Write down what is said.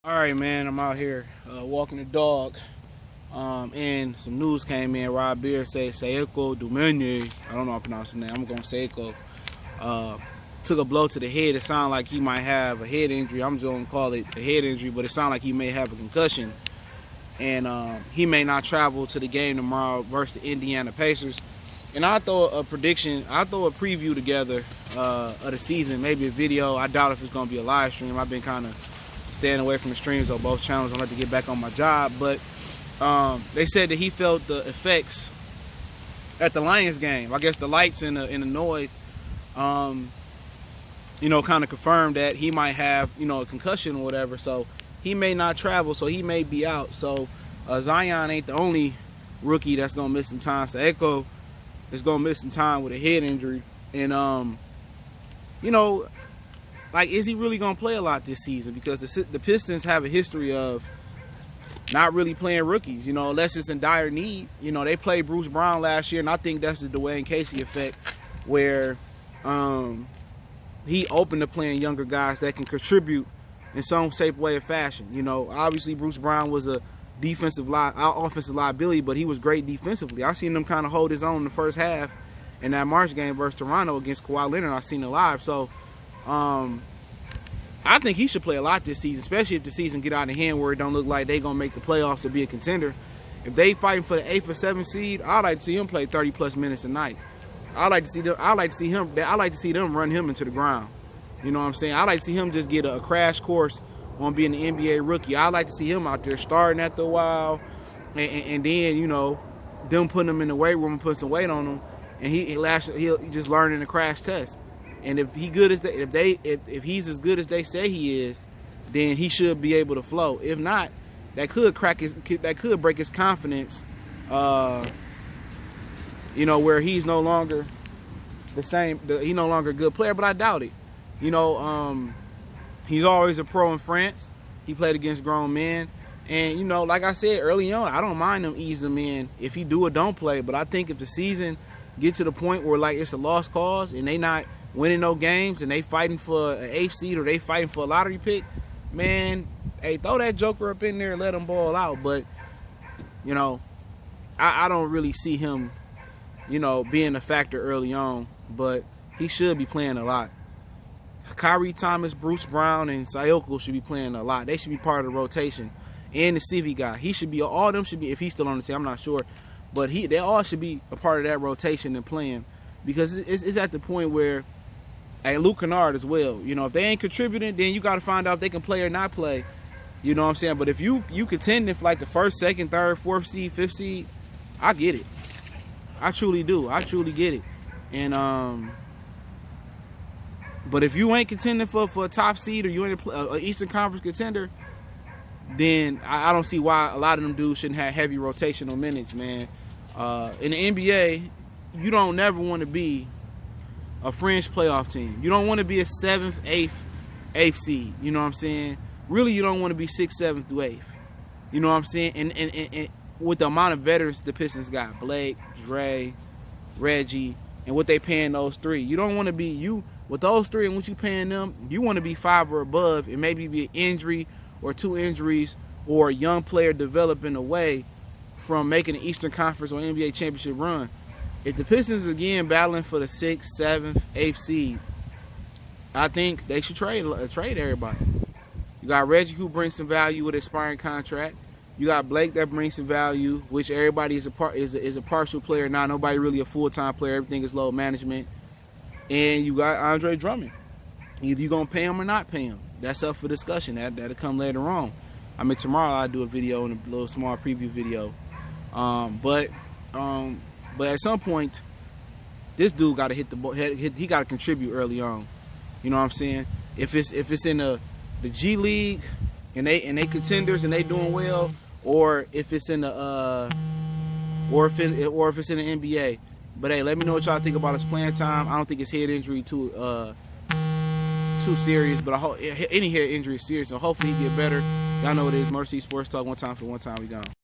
All right, man, I'm out here walking the dog, and some news came in. Rob Beer say Sekou Doumbouya, I don't know how to pronounce his name, I'm going to Sekou, took a blow to the head. It sounded like he might have a head injury. I'm just going to call it a head injury, but it sounded like he may have a concussion, and he may not travel to the game tomorrow versus the Indiana Pacers. And I'll throw a prediction, I'll throw a preview together of the season, maybe a video. I doubt if it's going to be a live stream. I've been kind of staying away from the streams on both channels. I'd like to get back on my job, but they said that he felt the effects at the Lions game. I guess the lights and the noise, kind of confirmed that he might have, a concussion or whatever. So he may not travel, so he may be out. So Zion ain't the only rookie that's gonna miss some time. So Sekou is gonna miss some time with a head injury, and like, is he really going to play a lot this season? Because the Pistons have a history of not really playing rookies, unless it's in dire need. They played Bruce Brown last year, and I think that's the Dwayne Casey effect, where he opened to playing younger guys that can contribute in some shape, way, or fashion. Obviously Bruce Brown was a offensive liability, but he was great defensively. I seen him kind of hold his own in the first half in that March game versus Toronto against Kawhi Leonard. I seen it live. So I think he should play a lot this season, especially if the season get out of hand where it don't look like they gonna make the playoffs or be a contender. If they fighting for the 8th or 7th seed, I'd like to see him play 30+ minutes a night. I like to see them run him into the ground. You know what I'm saying? I like to see him just get a crash course on being an NBA rookie. I like to see him out there starting after a while, and then them putting him in the weight room and putting some weight on him, and he'll just learning the crash test. And if he's as good as they say he is, then he should be able to flow. If not, that could break his confidence. Where he's no longer the same. He's no longer a good player, but I doubt it. He's always a pro in France. He played against grown men, and like I said early on, I don't mind him easing him in if he do or don't play. But I think if the season get to the point where like it's a lost cause and they not winning no games and they fighting for an 8th seed or they fighting for a lottery pick, man, hey, throw that joker up in there and let him ball out. But I don't really see him being a factor early on, but he should be playing a lot. Kyrie Thomas, Bruce Brown, and Sekou should be playing a lot. They should be part of the rotation. And the CV guy, all of them should be, if he's still on the team, I'm not sure, but they all should be a part of that rotation and playing, because it's at the point where, hey, Luke Kennard as well. If they ain't contributing, then you got to find out if they can play or not play. You know what I'm saying? But if you contending for like the 1st, 2nd, 3rd, 4th seed, 5th seed, I get it. I truly do. I truly get it. And but if you ain't contending for a top seed, or you ain't an Eastern Conference contender, then I don't see why a lot of them dudes shouldn't have heavy rotational minutes, man. In the NBA, you don't never want to be a fringe playoff team. You don't want to be a 7th, 8th seed. You know what I'm saying? Really, you don't want to be 6th, 7th through 8th. You know what I'm saying? And with the amount of veterans the Pistons got, Blake, Dre, Reggie, and what they paying those three, you don't want to be with those three and what you paying them. You want to be 5 or above, and maybe be an injury or 2 injuries or a young player developing away from making an Eastern Conference or NBA championship run. If the Pistons again battling for the 6th, 7th, 8th seed, I think they should trade everybody. You got Reggie, who brings some value with an expiring contract. You got Blake that brings some value, which everybody is a partial player now. Nobody really a full-time player. Everything is load management. And you got Andre Drummond. Either you gonna pay him or not pay him. That's up for discussion. That'll come later on. Tomorrow I'll do a video and a little small preview video. But at some point, this dude got to hit the ball. He got to contribute early on. You know what I'm saying? If it's in the G League and they contenders and they doing well, or if it's in the or if it's in the NBA. But hey, let me know what y'all think about his playing time. I don't think his head injury too serious, but any head injury is serious. So hopefully he get better. Y'all know what it is. Mercy Sports Talk. One time we gone.